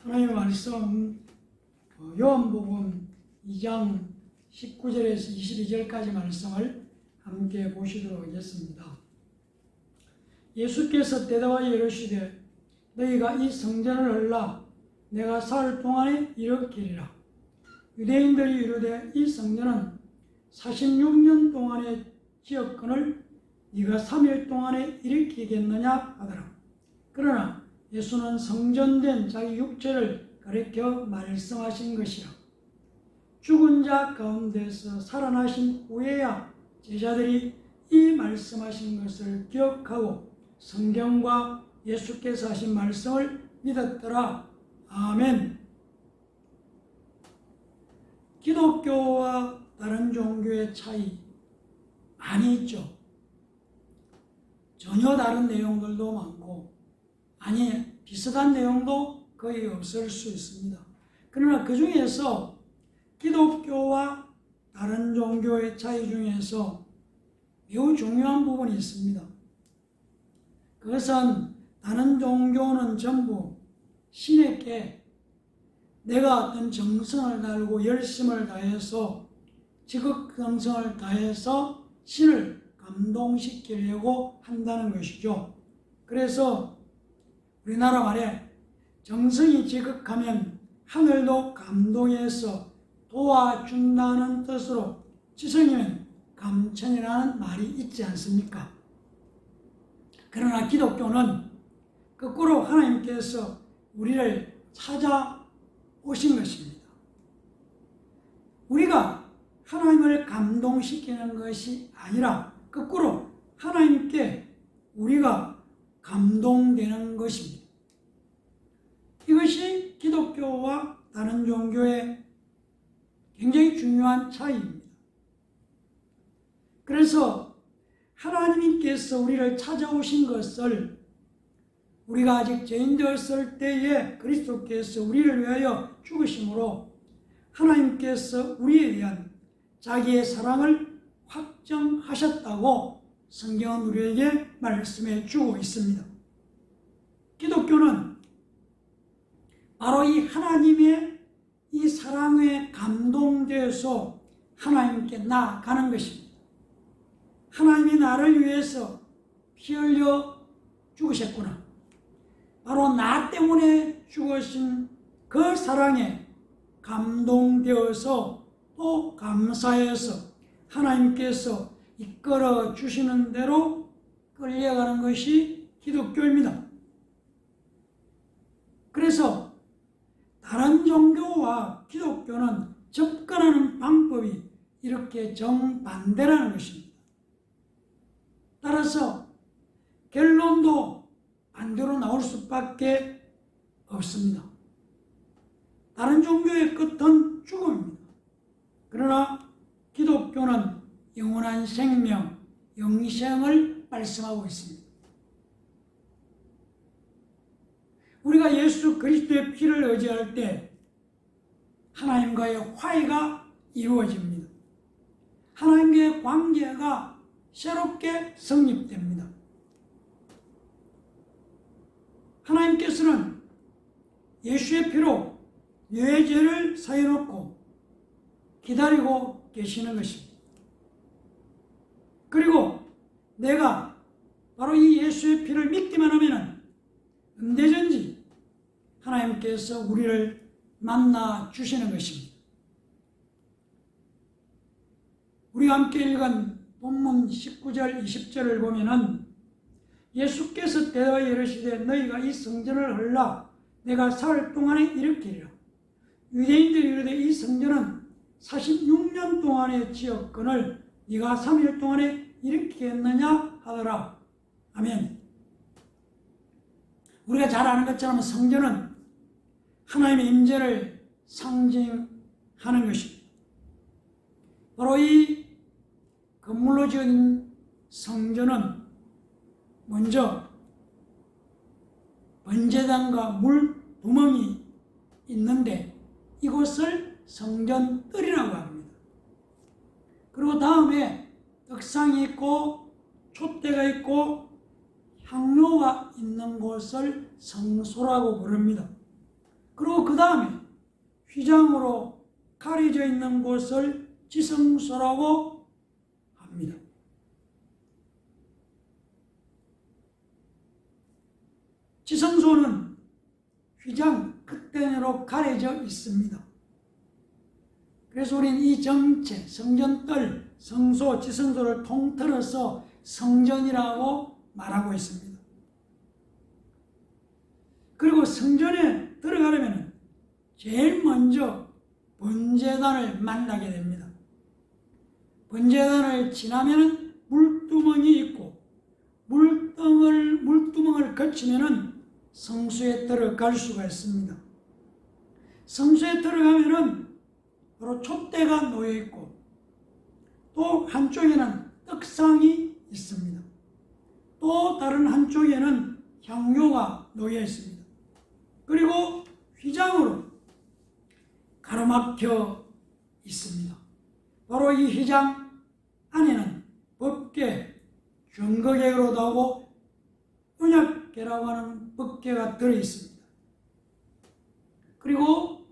하나님의 말씀 요한복음 2장 19절에서 22절까지 말씀을 함께 보시도록 하겠습니다. 예수께서 대답하여 이르시되 너희가 이 성전을 헐라 내가 사흘 동안에 일으키리라. 유대인들이 이르되 이 성전은 46년 동안의 지었건을 네가 3일 동안에 일으키겠느냐 하더라. 그러나 예수는 성전된 자기 육체를 가리켜 말씀하신 것이라. 죽은 자 가운데서 살아나신 후에야 제자들이 이 말씀하신 것을 기억하고 성경과 예수께서 하신 말씀을 믿었더라. 아멘. 기독교와 다른 종교의 차이 많이 있죠. 전혀 다른 내용들도 많고 비슷한 내용도 거의 없을 수 있습니다. 그러나 그 중에서 기독교와 다른 종교의 차이 중에서 매우 중요한 부분이 있습니다. 그것은 다른 종교는 전부 신에게 내가 어떤 정성을 다하고 열심을 다해서 지극정성을 다해서 신을 감동시키려고 한다는 것이죠. 그래서 우리나라 말에 정성이 지극하면 하늘도 감동해서 도와준다는 뜻으로 지성이면 감천이라는 말이 있지 않습니까? 그러나 기독교는 거꾸로 하나님께서 우리를 찾아오신 것입니다. 우리가 하나님을 감동시키는 것이 아니라 거꾸로 하나님께 우리가 감동되는 것입니다. 이것이 기독교와 다른 종교의 굉장히 중요한 차이입니다. 그래서 하나님께서 우리를 찾아오신 것을 우리가 아직 죄인 되었을 때에 그리스도께서 우리를 위하여 죽으심으로 하나님께서 우리에 대한 자기의 사랑을 확정하셨다고 성경은 우리에게 말씀해 주고 있습니다. 기독교는 바로 이 하나님의 이 사랑에 감동되어서 하나님께 나아가는 것입니다. 하나님이 나를 위해서 피 흘려 죽으셨구나. 바로 나 때문에 죽으신 그 사랑에 감동되어서 또 감사해서 하나님께서 이끌어 주시는 대로 끌려가는 것이 기독교입니다. 그래서 다른 종교와 기독교는 접근하는 방법이 이렇게 정반대라는 것입니다. 따라서 결론도 반대로 나올 수밖에 없습니다. 다른 종교의 끝은 죽음입니다. 그러나 기독교는 영원한 생명, 영생을 말씀하고 있습니다. 우리가 예수 그리스도의 피를 의지할 때 하나님과의 화해가 이루어집니다. 하나님과의 관계가 새롭게 성립됩니다. 하나님께서는 예수의 피로 내 죄를 사해놓고 기다리고 계시는 것입니다. 그리고 내가 바로 이 예수의 피를 믿기만 하면 언제든지 하나님께서 우리를 만나 주시는 것입니다. 우리가 함께 읽은 본문 19절 20절을 보면은 예수께서 대답하여 이르시되 너희가 이 성전을 헐라 내가 사흘 동안에 일으키리라. 유대인들이 이르되 이 성전은 46년 동안에 지었건을 네가 3일 동안에 일으키겠느냐 하더라. 아멘. 우리가 잘 아는 것처럼 성전은 하나님의 임재를 상징하는 것입니다. 바로 이 건물로 지은 성전은 먼저 번제단과 물두멍이 있는데 이곳을 성전뜰이라고 합니다. 그리고 다음에 떡상이 있고 촛대가 있고 향로가 있는 곳을 성소라고 부릅니다. 그리고 그리고 그 다음에 휘장으로 가려져 있는 곳을 지성소라고 합니다. 지성소는 휘장 끝단으로 가려져 있습니다. 그래서 우리는 이 정체, 성전뜰, 성소, 지성소를 통틀어서 성전이라고 말하고 있습니다. 그리고 성전에 들어가려면 제일 먼저 번제단을 만나게 됩니다. 번제단을 지나면 물두멍이 있고 물두멍을 거치면 성수에 들어갈 수가 있습니다. 성수에 들어가면 바로 촛대가 놓여 있고 또 한쪽에는 떡상이 있습니다. 또 다른 한쪽에는 향료가 놓여 있습니다. 그리고 휘장으로 가로막혀 있습니다. 바로 이 휘장 안에는 법궤, 증거궤로도 하고 언약궤라고 하는 법궤가 들어있습니다. 그리고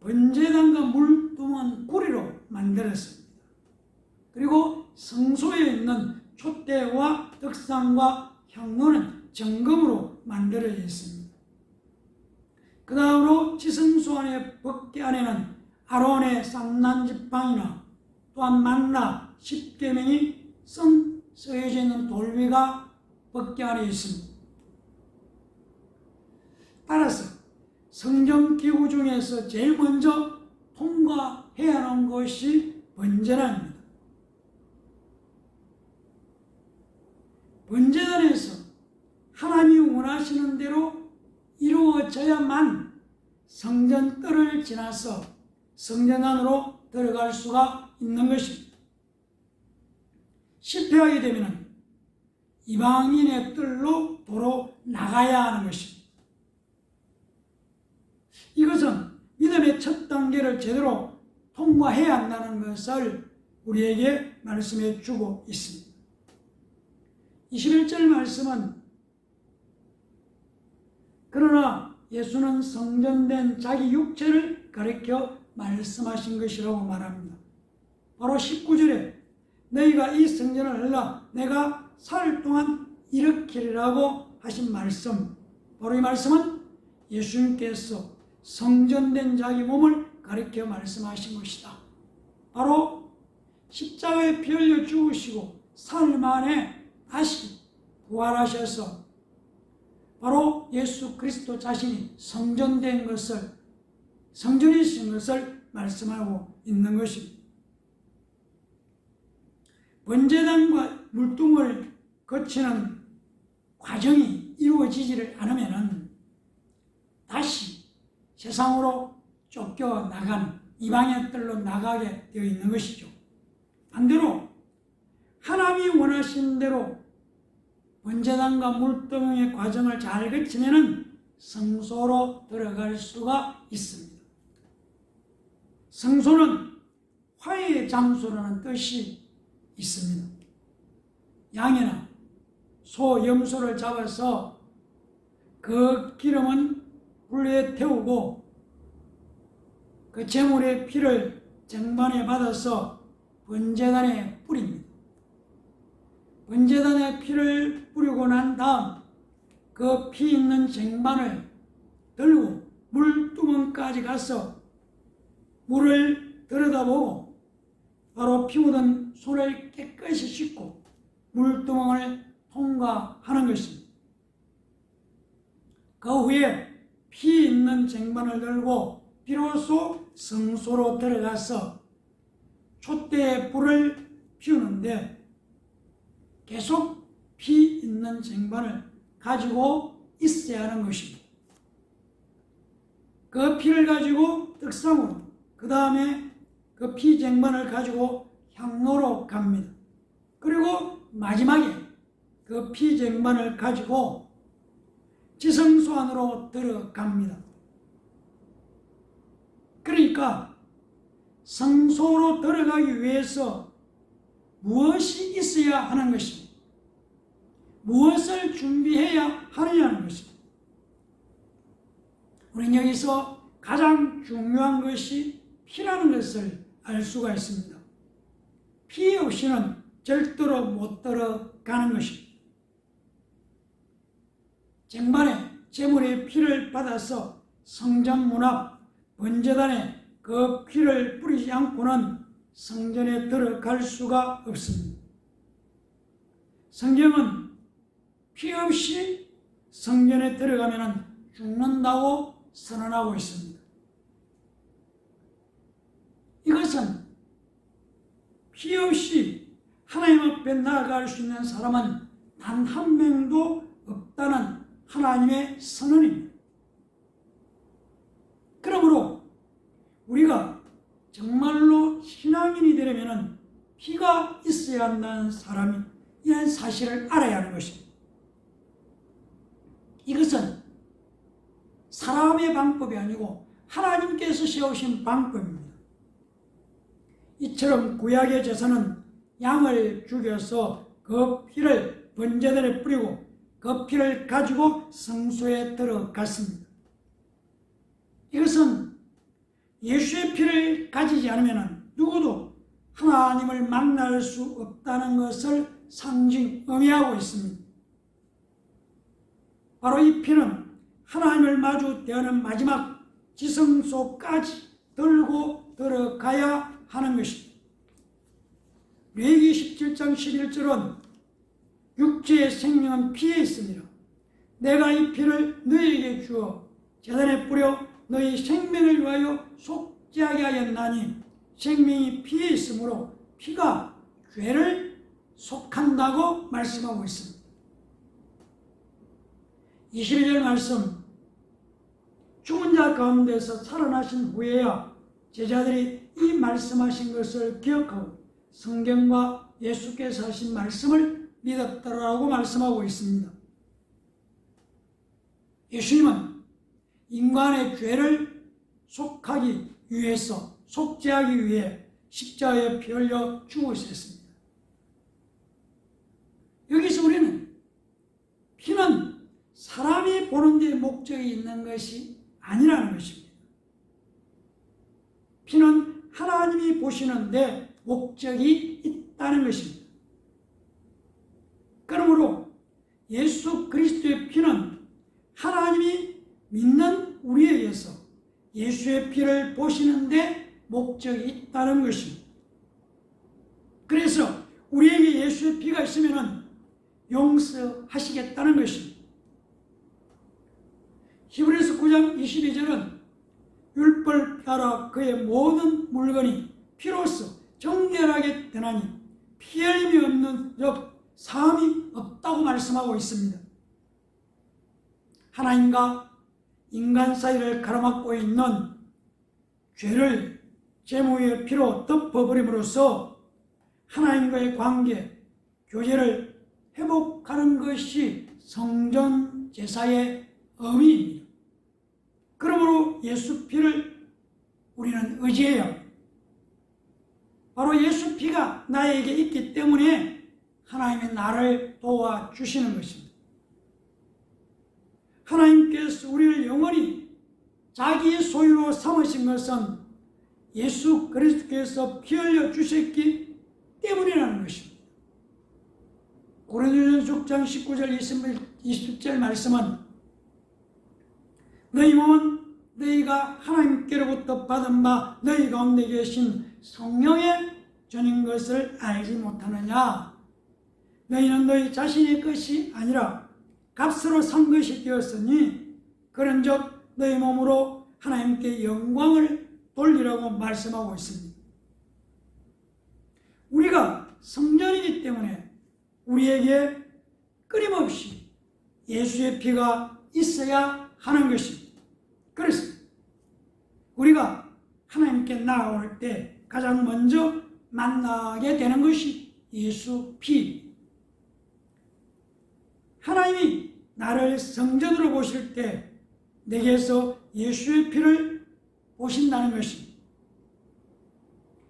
번제단과 물두멍은 구리로 만들었습니다. 그리고 성소에 있는 촛대와 떡상과 향로는 정금으로 만들어져 있습니다. 그 다음으로 지성소 안의 법궤 안에는 아론의 쌍난지팡이나 또한 만나 십계명이 써여져 있는 돌비가 법궤 안에 있습니다. 따라서 성전기구 중에서 제일 먼저 통과해야 하는 것이 번제단입니다. 번제단에서 하나님이 원하시는 대로 이루어져야만 성전뜰을 지나서 성전 안으로 들어갈 수가 있는 것입니다. 실패하게 되면 이방인의 뜰로 도로 나가야 하는 것입니다. 이것은 믿음의 첫 단계를 제대로 통과해야 한다는 것을 우리에게 말씀해 주고 있습니다. 21절 말씀은 그러나 예수는 성전된 자기 육체를 가리켜 말씀하신 것이라고 말합니다. 바로 19절에 너희가 이 성전을 흘러 내가 살 동안 일으키리라고 하신 말씀, 바로 이 말씀은 예수님께서 성전된 자기 몸을 가리켜 말씀하신 것이다. 바로 십자가에 피 흘려 죽으시고 사흘 만에 다시 부활하셔서 바로 예수 그리스도 자신이 성전된 것을, 성전이신 것을 말씀하고 있는 것입니다. 번제단과 물두멍을 거치는 과정이 이루어지지를 않으면 다시 세상으로 쫓겨나간 이방의 뜰로 나가게 되어 있는 것이죠. 반대로 하나님이 원하신 대로 번제단과 물두멍의 과정을 잘 거치면 성소로 들어갈 수가 있습니다. 성소는 화해의 장소라는 뜻이 있습니다. 양이나 소, 염소를 잡아서 그 기름은 불에 태우고 그 제물의 피를 쟁반에 받아서 번제단에 뿌립니다. 번제단에 피를 뿌리고 난 다음 그 피 있는 쟁반을 들고 물두멍까지 가서 물을 들여다보고 바로 피 묻은 손을 깨끗이 씻고 물두멍을 통과하는 것입니다. 그 후에 피 있는 쟁반을 들고 비로소 성소로 들어가서 촛대에 불을 피우는데 계속 피 있는 쟁반을 가지고 있어야 하는 것입니다. 그 피를 가지고 떡상으로, 그 다음에 그 피 쟁반을 가지고 향로로 갑니다. 그리고 마지막에 그 피 쟁반을 가지고 지성소 안으로 들어갑니다. 그러니까 성소로 들어가기 위해서 무엇이 있어야 하는 것입니다. 무엇을 준비해야 하느냐는 것입니다. 우리는 여기서 가장 중요한 것이 피라는 것을 알 수가 있습니다. 피 없이는 절대로 못 들어가는 것입니다. 쟁반에 제물의 피를 받아서 성전 문 앞 번제단에 그 피를 뿌리지 않고는 성전에 들어갈 수가 없습니다. 성경은 피 없이 성전에 들어가면 죽는다고 선언하고 있습니다. 이것은 피 없이 하나님 앞에 나아갈 수 있는 사람은 단 한 명도 없다는 하나님의 선언입니다. 그러므로 우리가 정말로 신앙인이 되려면 피가 있어야 한다는 이런 사실을 알아야 하는 것입니다. 이것은 사람의 방법이 아니고 하나님께서 세우신 방법입니다. 이처럼 구약의 제사는 양을 죽여서 그 피를 번제단에 뿌리고 그 피를 가지고 성소에 들어갔습니다. 이것은 예수의 피를 가지지 않으면 누구도 하나님을 만날 수 없다는 것을 의미하고 있습니다. 바로 이 피는 하나님을 마주 대하는 마지막 지성소까지 들고 들어가야 하는 것입니다. 레위기 17장 11절은 육체의 생명은 피에 있습니다. 내가 이 피를 너희에게 주어 제단에 뿌려 너희 생명을 위하여 속죄하게 하였나니 생명이 피에 있으므로 피가 죄를 속한다고 말씀하고 있습니다. 21절 말씀, 죽은 자 가운데서 살아나신 후에야 제자들이 이 말씀하신 것을 기억하고 성경과 예수께서 하신 말씀을 믿었더라고 말씀하고 있습니다. 예수님은 인간의 죄를 속하기 위해서, 속죄하기 위해 십자가에 피 흘려 죽으셨습니다. 여기서 우리는 피는 사람이 보는 데 목적이 있는 것이 아니라는 것입니다. 피는 하나님이 보시는 데 목적이 있다는 것입니다. 그러므로 예수 그리스도의 피는 하나님이 믿는 우리에게서 예수의 피를 보시는 데 목적이 있다는 것입니다. 그래서 우리에게 예수의 피가 있으면 용서하시겠다는 것입니다. 히브리서 9장 22절은 율법을 따라 그의 모든 물건이 피로써 정결하게 되나니 피 흘림이 없는 적 사함이 없다고 말씀하고 있습니다. 하나님과 인간 사이를 가로막고 있는 죄를 제물의 피로 덮어버림으로써 하나님과의 관계, 교제를 회복하는 것이 성전 제사의 의미입니다. 그러므로 예수 피를 우리는 의지해야 합니다. 바로 예수 피가 나에게 있기 때문에 하나님이 나를 도와주시는 것입니다. 하나님께서 우리를 영원히 자기의 소유로 삼으신 것은 예수 그리스도께서 피 흘려 주셨기 때문이라는 것입니다. 고린도전서 6장 19절 20절 말씀은 너희 몸은 너희가 하나님께로부터 받은 바 너희 가운데 계신 성령의 전인 것을 알지 못하느냐. 너희는 너희 자신의 것이 아니라 값으로 산 것이 되었으니 그런즉 너희 몸으로 하나님께 영광을 돌리라고 말씀하고 있습니다. 우리가 성전이기 때문에 우리에게 끊임없이 예수의 피가 있어야 하는 것입니다. 그래서 우리가 하나님께 나아올 때 가장 먼저 만나게 되는 것이 예수 피. 하나님이 나를 성전으로 보실 때 내게서 예수의 피를 보신다는 것입니다.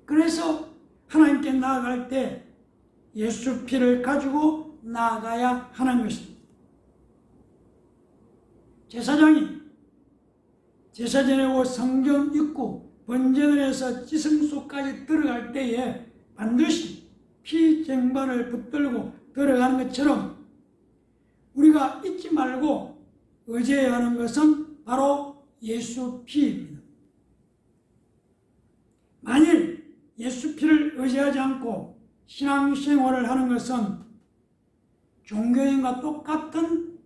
그래서 하나님께 나아갈 때 예수 피를 가지고 나아가야 하는 것입니다. 제사장이 제사 지내고 성전 입구 번제를 해서 지성소까지 들어갈 때에 반드시 피 쟁반을 붙들고 들어가는 것처럼 우리가 잊지 말고 의지해야 하는 것은 바로 예수 피입니다. 만일 예수 피를 의지하지 않고 신앙생활을 하는 것은 종교인과 똑같은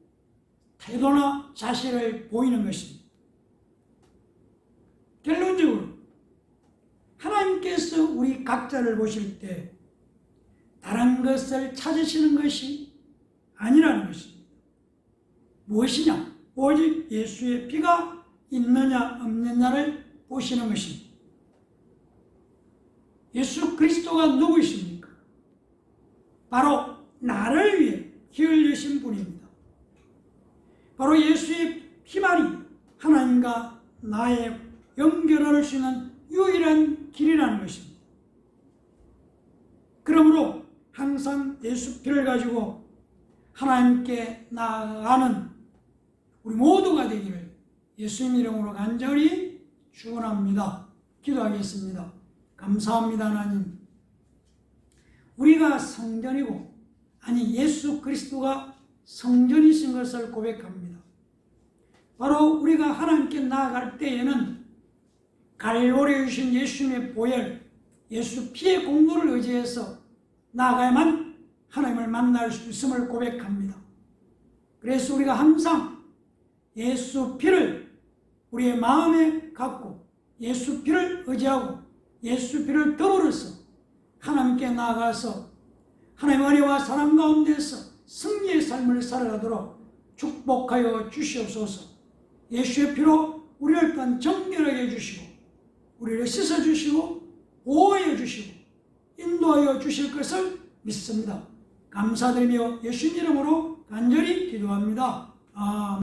태도나 자세를 보이는 것입니다. 결론적으로 하나님께서 우리 각자를 보실 때 다른 것을 찾으시는 것이 아니라는 것입니다. 무엇이냐? 오직 예수의 피가 있느냐 없느냐를 보시는 것입니다. 예수 그리스도가 누구이십니까? 바로 나를 위해 피 흘리신 분입니다. 바로 예수의 피만이 하나님과 나의 연결할 수 있는 유일한 길이라는 것입니다. 그러므로 항상 예수 피를 가지고 하나님께 나아가는 우리 모두가 되기를 예수님 이름으로 간절히 축원합니다. 기도하겠습니다. 감사합니다. 하나님, 우리가 성전이고 아니 예수 그리스도가 성전이신 것을 고백합니다. 바로 우리가 하나님께 나아갈 때에는 갈보리에 주신 예수님의 보혈, 예수 피의 공로를 의지해서 나아가야만 하나님을 만날 수 있음을 고백합니다. 그래서 우리가 항상 예수 피를 우리의 마음에 갖고 예수 피를 의지하고 예수 피를 더불어서 하나님께 나아가서 하나님의 은혜와 사랑 가운데서 승리의 삶을 살아가도록 축복하여 주시옵소서. 예수의 피로 우리를 일단 정결하게 해주시고 우리를 씻어주시고 보호해 주시고 인도하여 주실 것을 믿습니다. 감사드리며 예수님 이름으로 간절히 기도합니다. 아멘.